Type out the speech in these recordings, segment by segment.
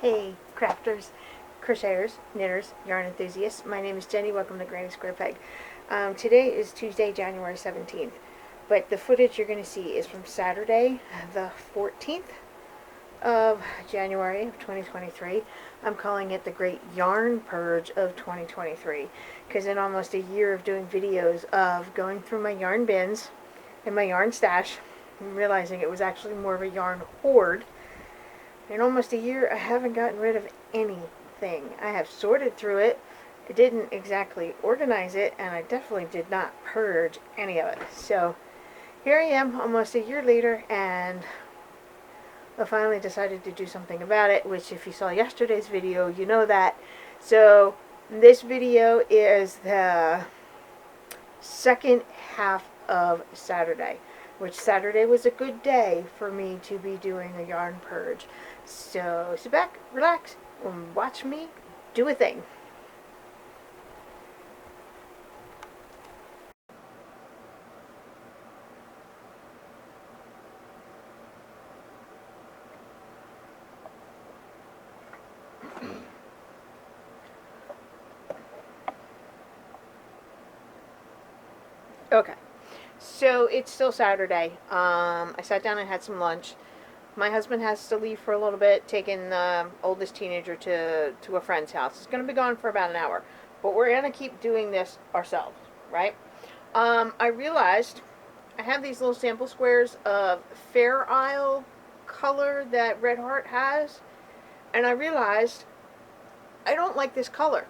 Hey, crafters, crocheters, knitters, yarn enthusiasts. My name is Jenny. Welcome to Granny Square Peg. Today is Tuesday, January 17th, but the footage you're going to see is from Saturday, the 14th of January of 2023. I'm calling it the Great Yarn Purge of 2023 because in almost a year of doing videos of going through my yarn bins and my yarn stash, and realizing it was actually more of a yarn hoard. In almost a year, I haven't gotten rid of anything. I have sorted through it. I didn't exactly organize it, and I definitely did not purge any of it. So here I am, almost a year later, and I finally decided to do something about it, which if you saw yesterday's video, you know that. So this video is the second half of Saturday, which Saturday was a good day for me to be doing a yarn purge. So sit back, relax, and watch me do a thing. Okay, so it's still Saturday. I sat down and had some lunch. My husband has to leave for a little bit, taking the oldest teenager to a friend's house. He's going to be gone for about an hour, but we're going to keep doing this ourselves, right? I realized I have these little sample squares of Fair Isle color that Red Heart has, and I realized I don't like this color.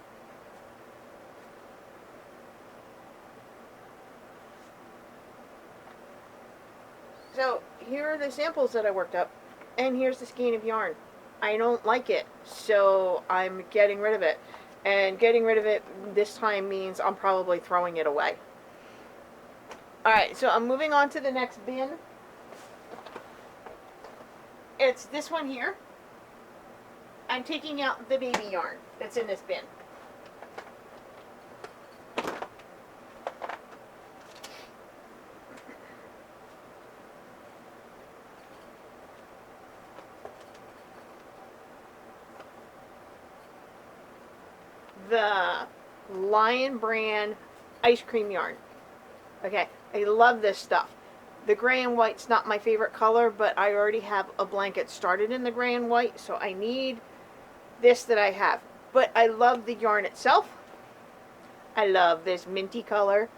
So here are the samples that I worked up, and here's the skein of yarn. I don't like it, so I'm getting rid of it. And getting rid of it this time means I'm probably throwing it away. Alright, so I'm moving on to the next bin. It's this one here. I'm taking out the baby yarn that's in this bin. The Lion brand ice cream yarn. Okay, I love this stuff. The gray and white's not my favorite color, but I already have a blanket started in the gray and white, so I need this that I have. But I love the yarn itself. I love this minty color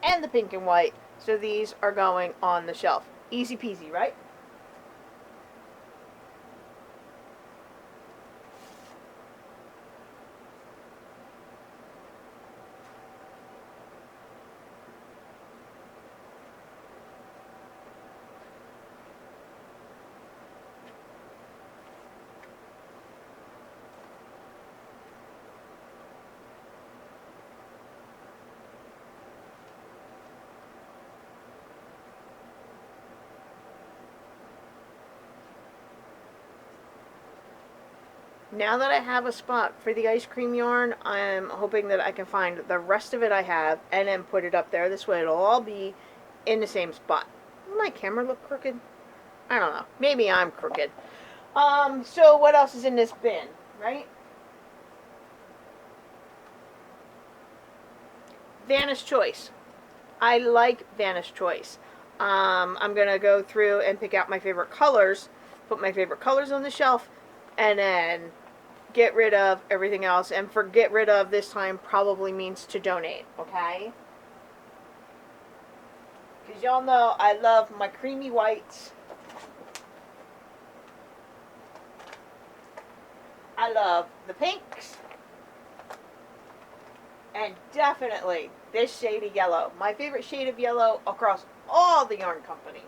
and the pink and white, so these are going on the shelf. Easy peasy, right? Now that I have a spot for the ice cream yarn, I'm hoping that I can find the rest of it I have and then put it up there. This way it'll all be in the same spot. Does my camera look crooked? I don't know. Maybe I'm crooked. So what else is in this bin, right? Vanish Choice. I like Vanish Choice. I'm going to go through and pick out my favorite colors, put my favorite colors on the shelf, and then get rid of everything else. And for get rid of this time probably means to donate, okay? Because y'all know I love my creamy whites. I love the pinks. And definitely this shade of yellow. My favorite shade of yellow across all the yarn companies.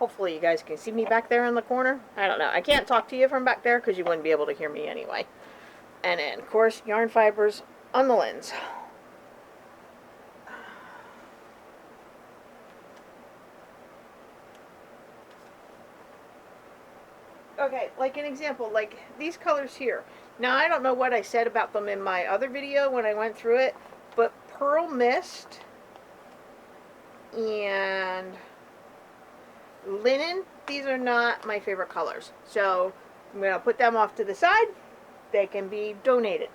Hopefully you guys can see me back there in the corner. I don't know. I can't talk to you from back there because you wouldn't be able to hear me anyway. And then, of course, yarn fibers on the lens. Okay, like an example, like these colors here. Now, I don't know what I said about them in my other video when I went through it, but Pearl Mist and Linen, these are not my favorite colors. So, I'm going to put them off to the side. They can be donated.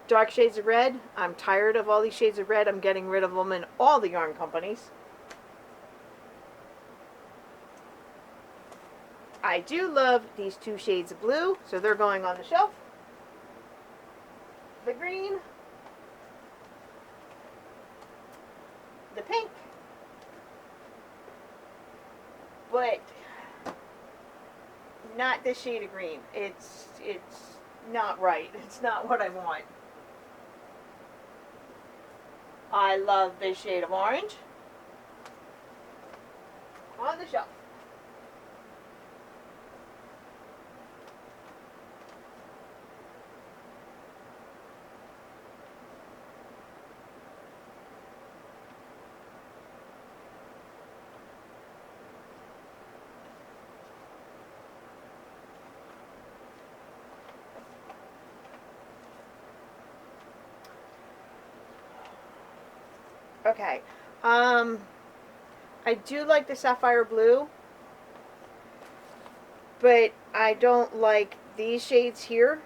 Dark shades of red. I'm tired of all these shades of red. I'm getting rid of them in all the yarn companies. I do love these two shades of blue, so they're going on the shelf. The green, the pink, but not this shade of green. It's not right. It's not what I want. I love this shade of orange on the shelf. Okay. I do like the sapphire blue, but I don't like these shades here.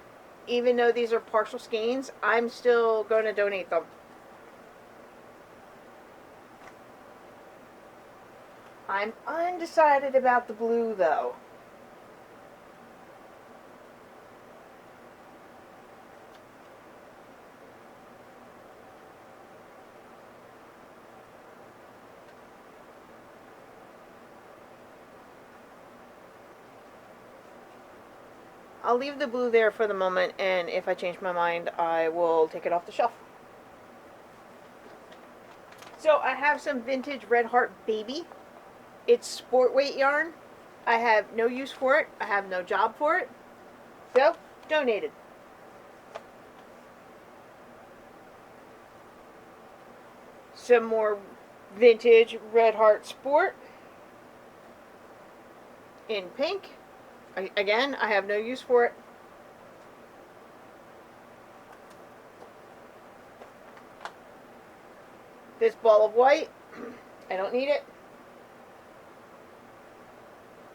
Even though these are partial skeins, I'm still going to donate them. I'm undecided about the blue, though. I'll leave the blue there for the moment, and if I change my mind, I will take it off the shelf. So I have some vintage Red Heart Baby. It's sport weight yarn. I have no use for it. I have no job for it. So, donated. Some more vintage Red Heart Sport in pink. Again, I have no use for it. This ball of white, I don't need it.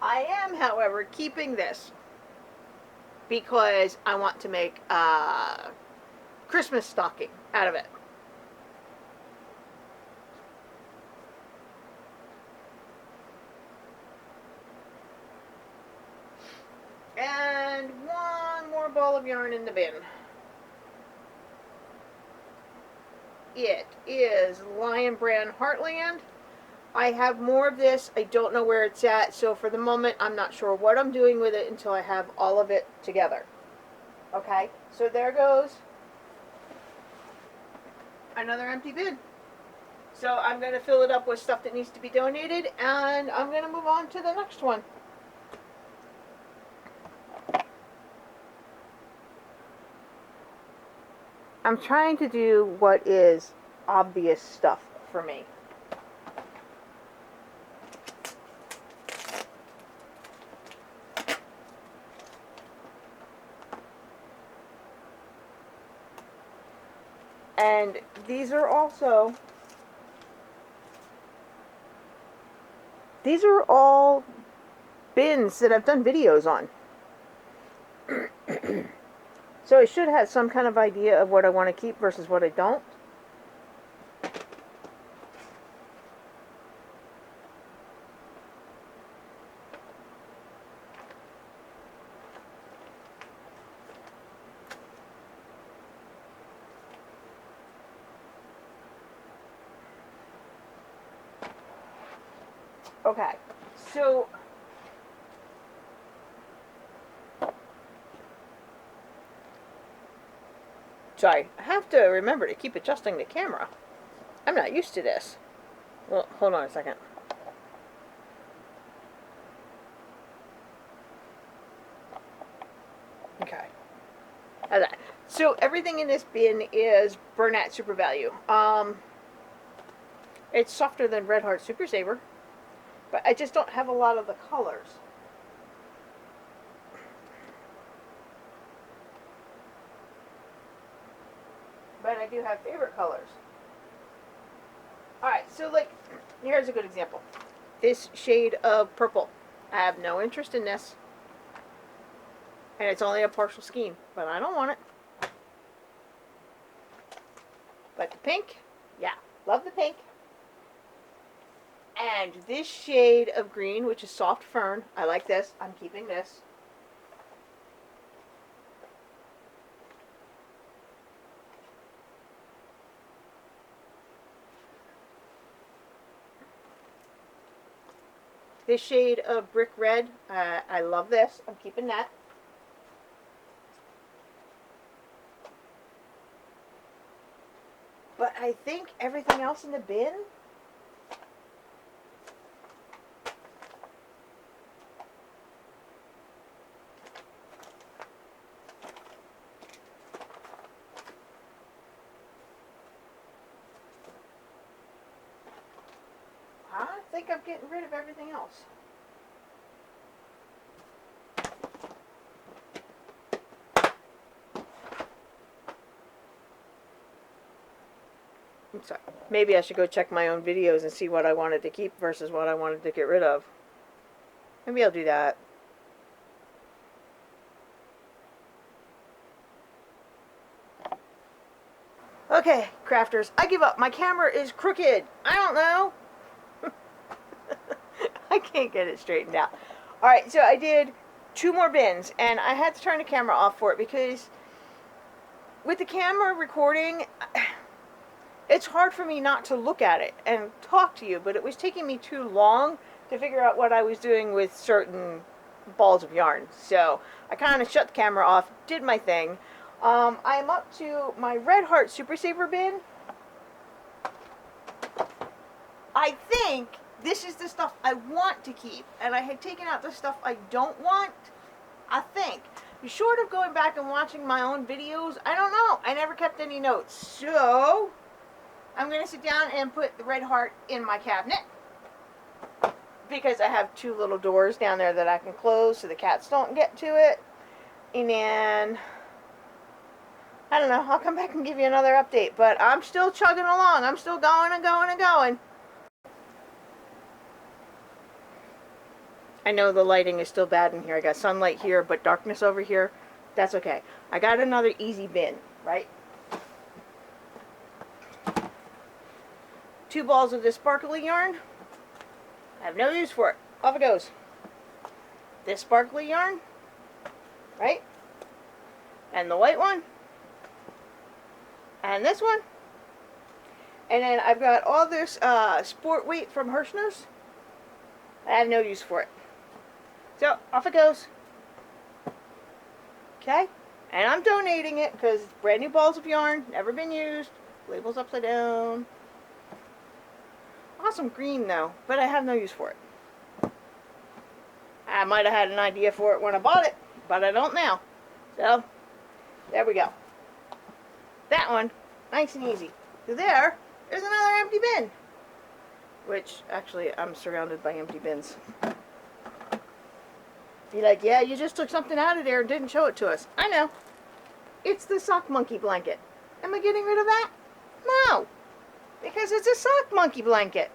I am, however, keeping this because I want to make a Christmas stocking out of it. And one more ball of yarn in the bin. It is Lion Brand Heartland. I have more of this. I don't know where it's at, so for the moment, I'm not sure what I'm doing with it until I have all of it together. Okay, so there goes another empty bin. So I'm going to fill it up with stuff that needs to be donated, and I'm going to move on to the next one. I'm trying to do what is obvious stuff for me. And these are all bins that I've done videos on. So I should have some kind of idea of what I want to keep versus what I don't. Okay, so sorry, I have to remember to keep adjusting the camera. I'm not used to this. Well, hold on a second. So everything in this bin is Bernat Super Value. It's softer than Red Heart Super Saver, but I just don't have a lot of the colors. But I do have favorite colors. Alright, so like, here's a good example. This shade of purple. I have no interest in this. And it's only a partial scheme, but I don't want it. But the pink, yeah, love the pink. And this shade of green, which is soft fern, I like this. I'm keeping this. This shade of brick red, I love this. I'm keeping that. But I think everything else in the bin, I think I'm getting rid of everything else. I'm sorry. Maybe I should go check my own videos and see what I wanted to keep versus what I wanted to get rid of. Maybe I'll do that. Okay, crafters, I give up. My camera is crooked. I don't know. I can't get it straightened out. Alright, so I did 2 more bins, and I had to turn the camera off for it because with the camera recording, it's hard for me not to look at it and talk to you, but it was taking me too long to figure out what I was doing with certain balls of yarn. So I kind of shut the camera off, did my thing. I'm up to my Red Heart Super Saver bin. I think this is the stuff I want to keep, and I had taken out the stuff I don't want. I think. Short of going back and watching my own videos, I don't know. I never kept any notes. So I'm going to sit down and put the Red Heart in my cabinet, because I have 2 little doors down there that I can close so the cats don't get to it. And then, I don't know, I'll come back and give you another update. But I'm still chugging along. I'm still going and going and going. I know the lighting is still bad in here. I got sunlight here, but darkness over here. That's okay. I got another easy bin, right? 2 balls of this sparkly yarn. I have no use for it. Off it goes. This sparkly yarn, right? And the white one. And this one. And then I've got all this sport weight from Hirschner's. I have no use for it. So, off it goes. Okay? And I'm donating it because it's brand new balls of yarn, never been used. Labels upside down. Awesome green though, but I have no use for it. I might have had an idea for it when I bought it, but I don't now. So, there we go. That one, nice and easy. So there's another empty bin. Which, actually, I'm surrounded by empty bins. Be like, yeah, you just took something out of there and didn't show it to us. I know. It's the sock monkey blanket. Am I getting rid of that? No. Because it's a sock monkey blanket.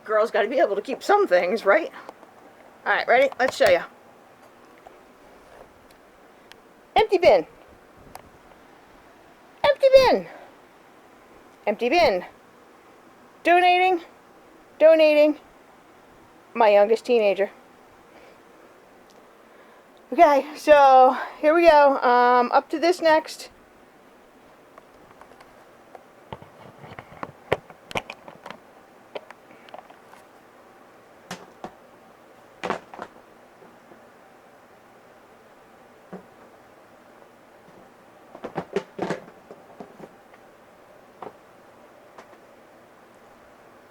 Girls got to be able to keep some things, right? Alright, ready? Let's show you. Empty bin. Empty bin. Empty bin. Donating. Donating. My youngest teenager. Okay, so here we go. Up to this next.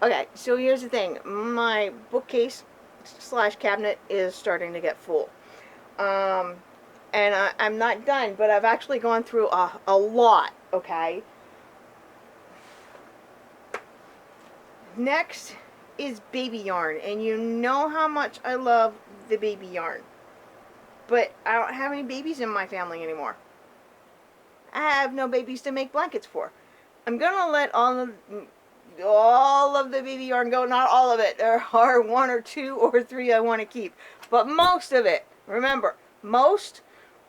Okay, so here's the thing. My bookcase slash cabinet is starting to get full. And I'm not done, but I've actually gone through a lot, okay? Next is baby yarn, and you know how much I love the baby yarn. But I don't have any babies in my family anymore. I have no babies to make blankets for. I'm gonna let all of the baby yarn go. Not all of it. There are 1 or 2 or 3 I want to keep, but most of it, remember, most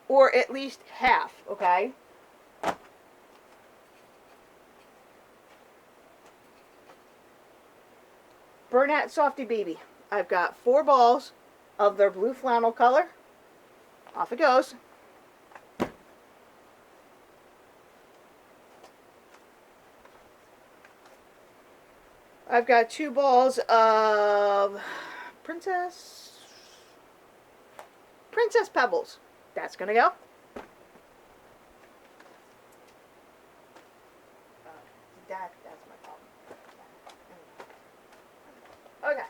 or at least half, okay? Bernat Softy Baby. I've got 4 balls of their blue flannel color. Off it goes. I've got 2 balls of Princess Pebbles. That's gonna go. That's my problem. Okay.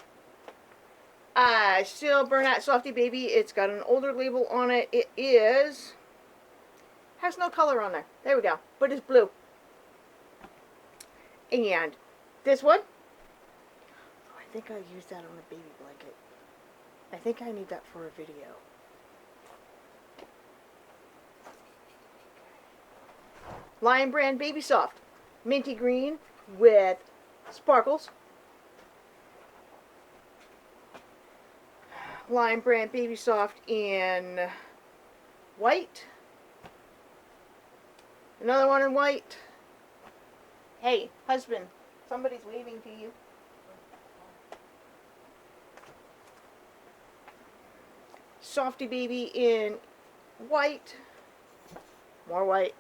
Still Bernat Softy Baby. It's got an older label on it. It has no color on there. There we go. But it's blue. And this one, oh, I think I used that on a baby blanket. I think I need that for a video. Lion Brand Baby Soft. Minty green with sparkles. Lion Brand Baby Soft in white. Another one in white. Hey, husband, somebody's waving to you. Softy Baby in white. More white.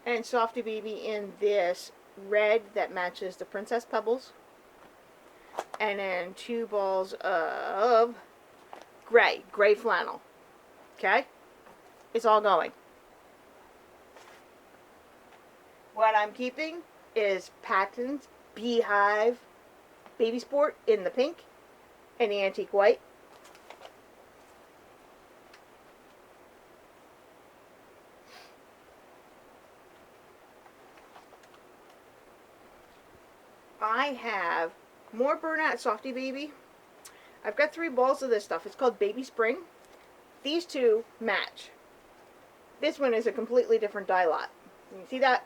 And Softy Baby in this red that matches the Princess Pebbles. And then 2 balls of gray flannel. Okay? It's all going. What I'm keeping is Patton's Beehive Baby Sport in the pink and the antique white. I have more Bernat Softy Baby. I've got 3 balls of this stuff. It's called Baby Spring. These 2 match. This one is a completely different dye lot. You see that?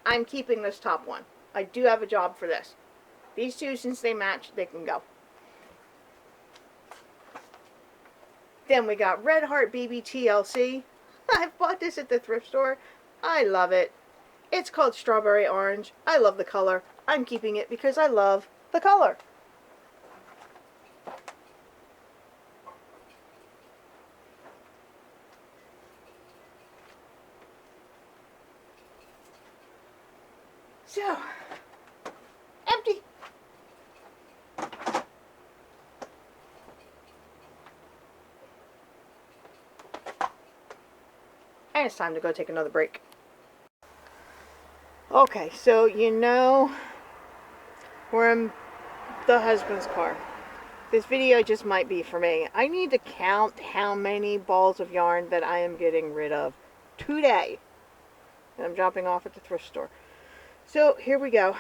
I'm keeping this top one. I do have a job for this. These 2, since they match, they can go. Then we got Red Heart Baby TLC. I've bought this at the thrift store. I love it. It's called Strawberry Orange. I love the color. I'm keeping it because I love the color. So, empty. And it's time to go take another break. Okay, so you know we're in the husband's car. This video just might be for me. I need to count how many balls of yarn that I am getting rid of today. And I'm dropping off at the thrift store. So here we go.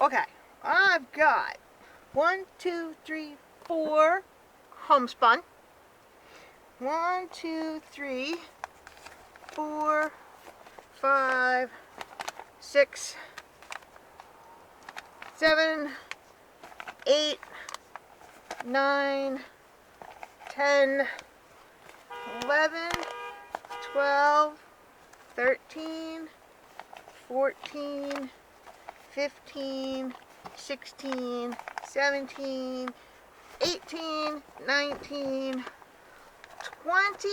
Okay, I've got 1, 2, 3, 4 homespun. 1, 2, 3, 4, 5, 6, 7, 8, 9, 10, 11, 12, 13, 14, 15, 16, 17, 18, 19, 20,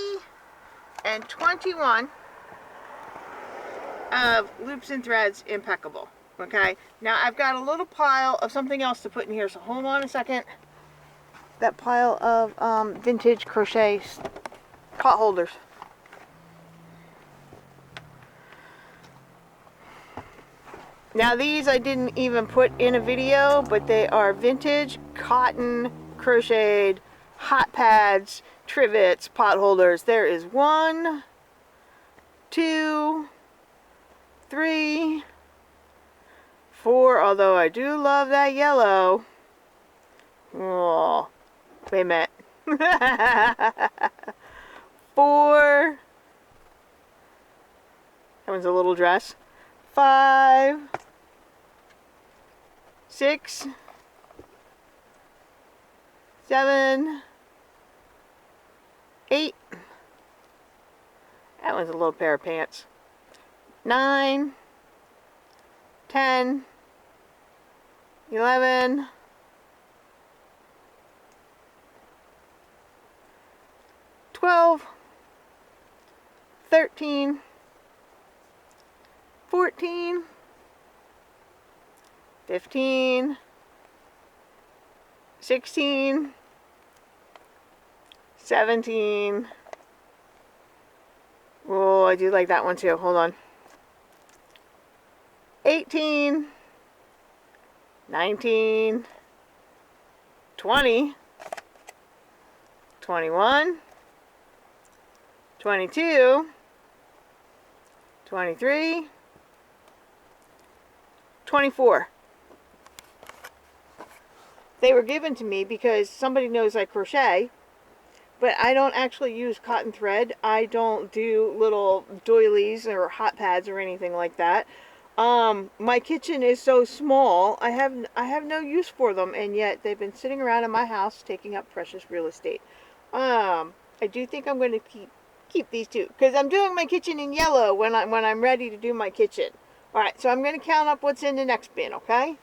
and 21. of loops and threads, impeccable. Okay, now I've got a little pile of something else to put in here, so hold on a second. That pile of vintage crochet pot holders. Now these I didn't even put in a video, but they are vintage cotton crocheted hot pads, trivets, pot holders. There is 1, 2, 3, 4, although I do love that yellow. Oh, wait a minute. 4. That one's a little dress. 5, 6, 7, 8. That one's a little pair of pants. 9, 10, 11, 12, 13, 14, 15, 16, 17. Oh, I do like that one too. Hold on. 18, 19, 20, 21, 22, 23, 24. They were given to me because somebody knows I crochet, but I don't actually use cotton thread. I don't do little doilies or hot pads or anything like that. My kitchen is so small, I have no use for them, and yet they've been sitting around in my house taking up precious real estate. I do think I'm going to keep these two because I'm doing my kitchen in yellow when I'm ready to do my kitchen. All right, so I'm going to count up what's in the next bin, okay?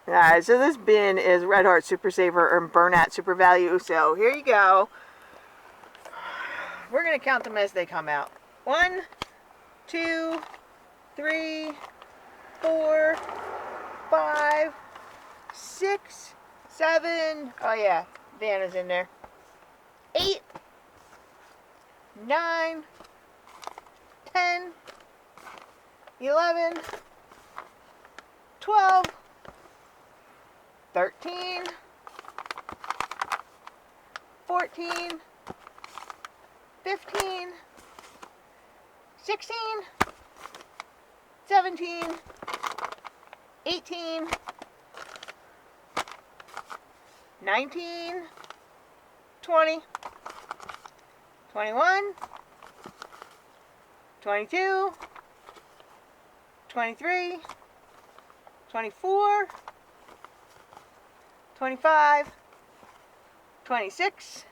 Alright, so this bin is Red Heart Super Saver or Bernat Super Value. So here you go. We're going to count them as they come out. 1, 2, 3, 4, 5, 6, 7. Oh yeah, Vanna's in there. 8, 9, 10, 11, 12, 13, 14, 15, 16, 17, 18, 19, 20, 21, 22, 23, 24, 25, 26,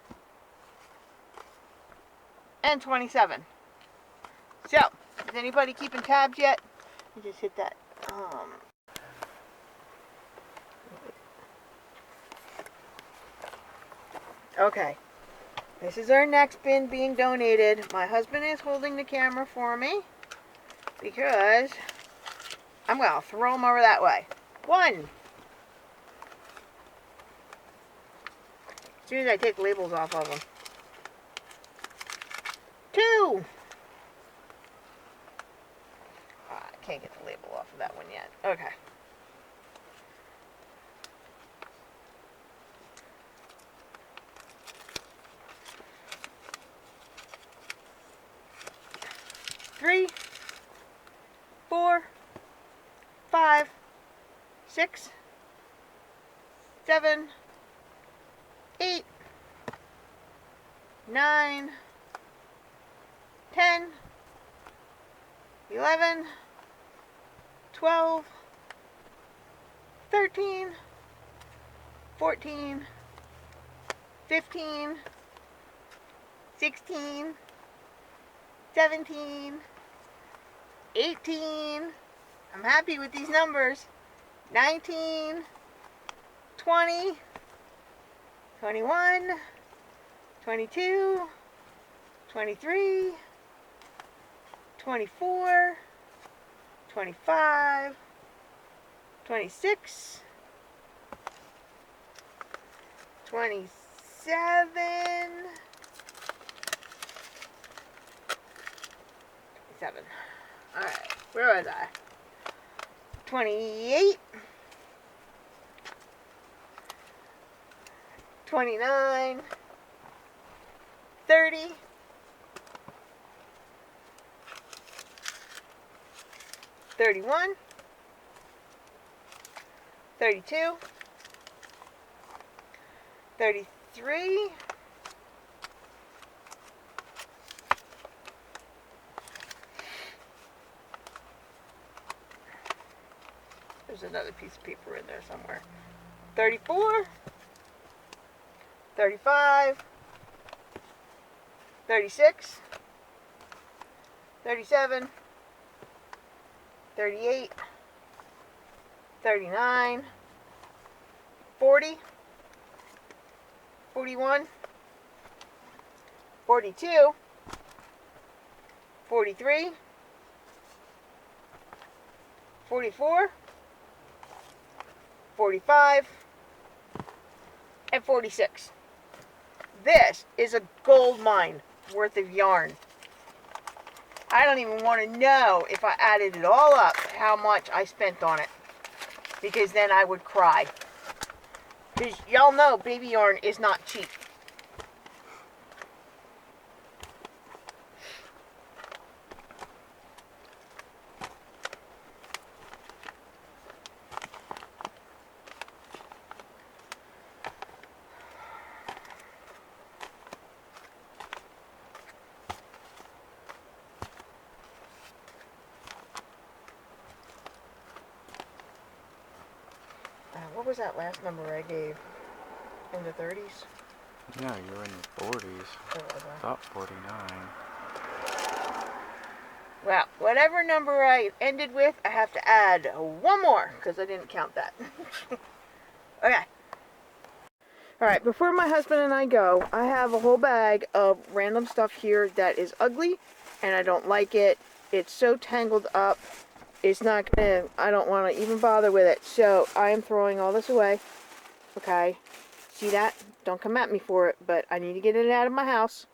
and 27. So, is anybody keeping tabs yet? You just hit that. Okay. This is our next bin being donated. My husband is holding the camera for me because I'm going to throw them over that way. 1. As soon as I take labels off of them. 2. Oh, I can't get the label off of that one yet. Okay. 3, 4, 5, 6, 7, 8, 9, 10, 11, 12, 13, 14, 15, 16, 17, 18, I'm happy with these numbers, 19, 20, 21, 22, 23, 24, 25, 26, 27, 27. Alright, where was I? 28, 29, 30, 31, 32, 33, 'There's another piece of paper in there somewhere. 34, 35, 36, 37, 38, 39, 40, 41, 42, 43, 44, 45, and 46. This is a gold mine worth of yarn. I don't even want to know if I added it all up how much I spent on it, because then I would cry. Because y'all know baby yarn is not cheap. What was that last number I gave? In the 30s? Yeah, you're in the 40s. About 49. Well, whatever number I ended with, I have to add one more, because I didn't count that. Okay. Alright, before my husband and I go, I have a whole bag of random stuff here that is ugly, and I don't like it. It's so tangled up. It's not gonna, I don't want to even bother with it. So, I am throwing all this away. Okay. See that? Don't come at me for it, but I need to get it out of my house.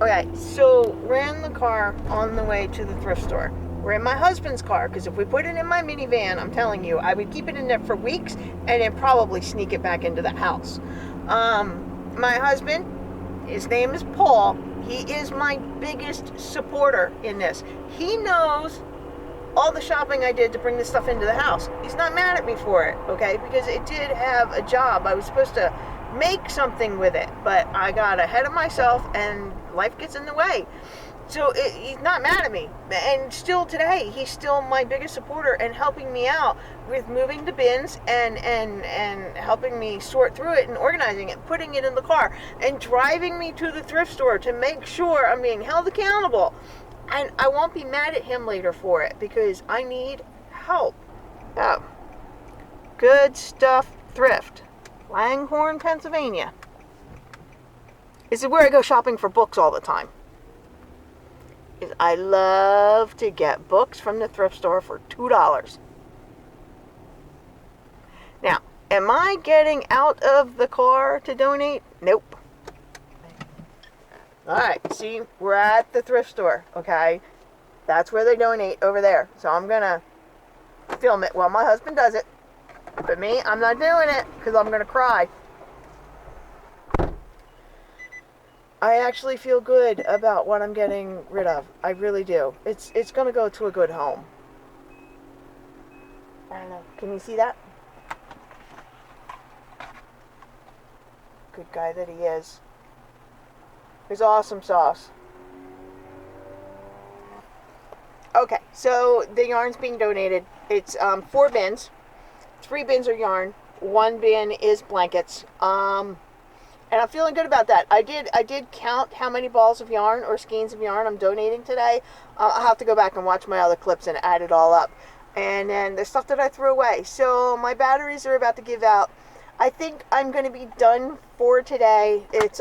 Okay, so ran the car on the way to the thrift store. We're in my husband's car, because if we put it in my minivan, I'm telling you, I would keep it in there for weeks and then probably sneak it back into the house. My husband, his name is Paul. He is my biggest supporter in this. He knows all the shopping I did to bring this stuff into the house. He's not mad at me for it, okay? Because it did have a job. I was supposed to make something with it, but I got ahead of myself and life gets in the way. So he's not mad at me. And still today, he's still my biggest supporter and helping me out with moving the bins and helping me sort through it and organizing it, putting it in the car, and driving me to the thrift store to make sure I'm being held accountable. And I won't be mad at him later for it, because I need help. Oh. Good Stuff Thrift, Langhorne, Pennsylvania. This is where I go shopping for books all the time. I love to get books from the thrift store for $2. Now, am I getting out of the car to donate? Nope. Alright, see, we're at the thrift store, okay? That's where they donate, over there. So I'm gonna film it while my husband does it. But me, I'm not doing it, because I'm gonna cry. I actually feel good about what I'm getting rid of. I really do. It's gonna go to a good home. I don't know. Can you see that? Good guy that he is. His awesome sauce. Okay, so the yarn's being donated. It's 4 bins. 3 bins are yarn. 1 bin is blankets. And I'm feeling good about that. I did count how many balls of yarn or skeins of yarn I'm donating today. I'll have to go back and watch my other clips and add it all up. And then the stuff that I threw away. So my batteries are about to give out. I think I'm going to be done for today. It's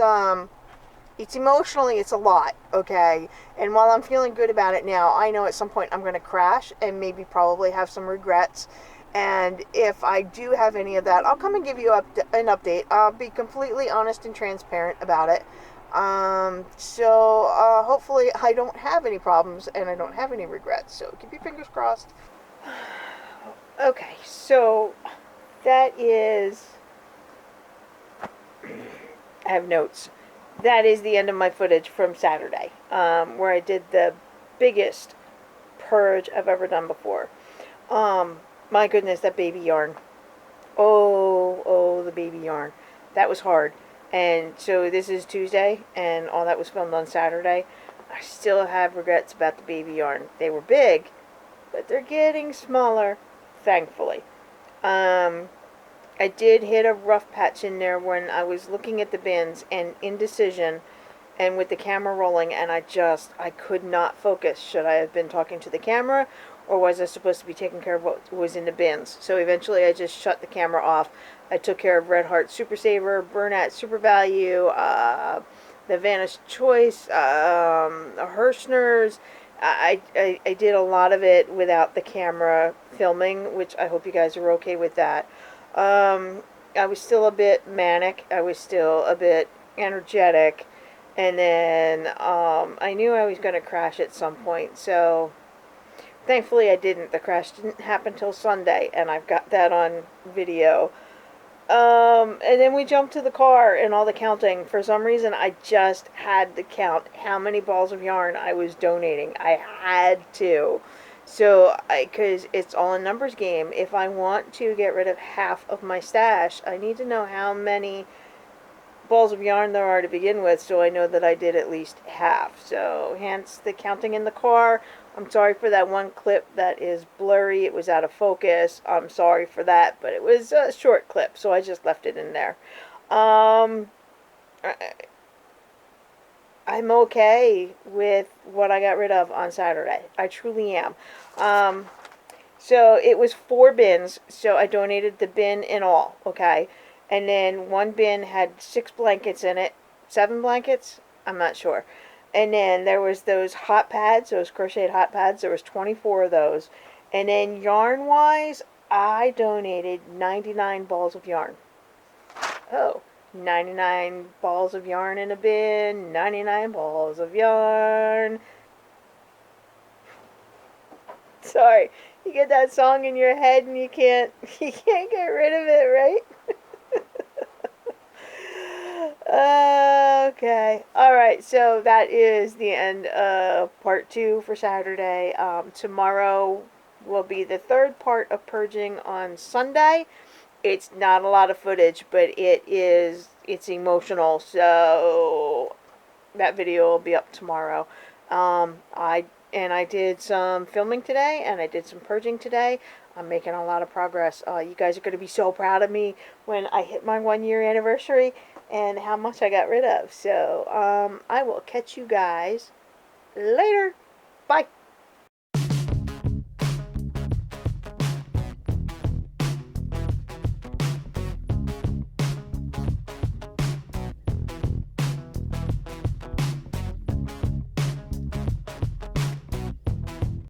it's emotionally, it's a lot, okay? And while I'm feeling good about it now, I know at some point I'm going to crash and maybe probably have some regrets. And if I do have any of that, I'll come and give you an update. I'll be completely honest and transparent about it. Hopefully I don't have any problems and I don't have any regrets. So keep your fingers crossed. Okay, so that is. I have notes. That is the end of my footage from Saturday, where I did the biggest purge I've ever done before. My goodness, that baby yarn. Oh, the baby yarn. That was hard. And so this is Tuesday, and all that was filmed on Saturday. I still have regrets about the baby yarn. They were big, but they're getting smaller, thankfully. I did hit a rough patch in there when I was looking at the bins and indecision and with the camera rolling, and I could not focus. Should I have been talking to the camera, or was I supposed to be taking care of what was in the bins? So eventually I just shut the camera off. I took care of Red Heart Super Saver, Bernat Super Value, the Vanish Choice, Hirschner's. I did a lot of it without the camera filming, which I hope you guys are okay with that. I was still a bit manic. I was still a bit energetic. And then I knew I was going to crash at some point. So thankfully I didn't. The crash didn't happen till Sunday. And I've got that on video. And then we jumped to the car and all the counting. For some reason, I just had to count how many balls of yarn I was donating. I had to. So, because it's all a numbers game. If I want to get rid of half of my stash, I need to know how many balls of yarn there are to begin with, so I know that I did at least half. So, hence the counting in the car. I'm sorry for that one clip that is blurry. It was out of focus. I'm sorry for that, but it was a short clip, so I just left it in there. I'm okay with what I got rid of on Saturday. I truly am. So it was 4 bins, so I donated the bin in all, okay? And then one bin had 6 blankets in it. 7 blankets? I'm not sure. And then there was those hot pads, those crocheted hot pads. There was 24 of those. And then yarn-wise, I donated 99 balls of yarn. Oh, 99 balls of yarn in a bin, 99 balls of yarn. Sorry, you get that song in your head and you can't get rid of it, right? Okay. Alright, so that is the end of part 2 for Saturday. Tomorrow will be the 3rd part of purging on Sunday. It's not a lot of footage, but it's emotional, so that video will be up tomorrow. I did some filming today, and I did some purging today. I'm making a lot of progress. You guys are going to be so proud of me when I hit my 1-year anniversary and how much I got rid of. So, I will catch you guys later.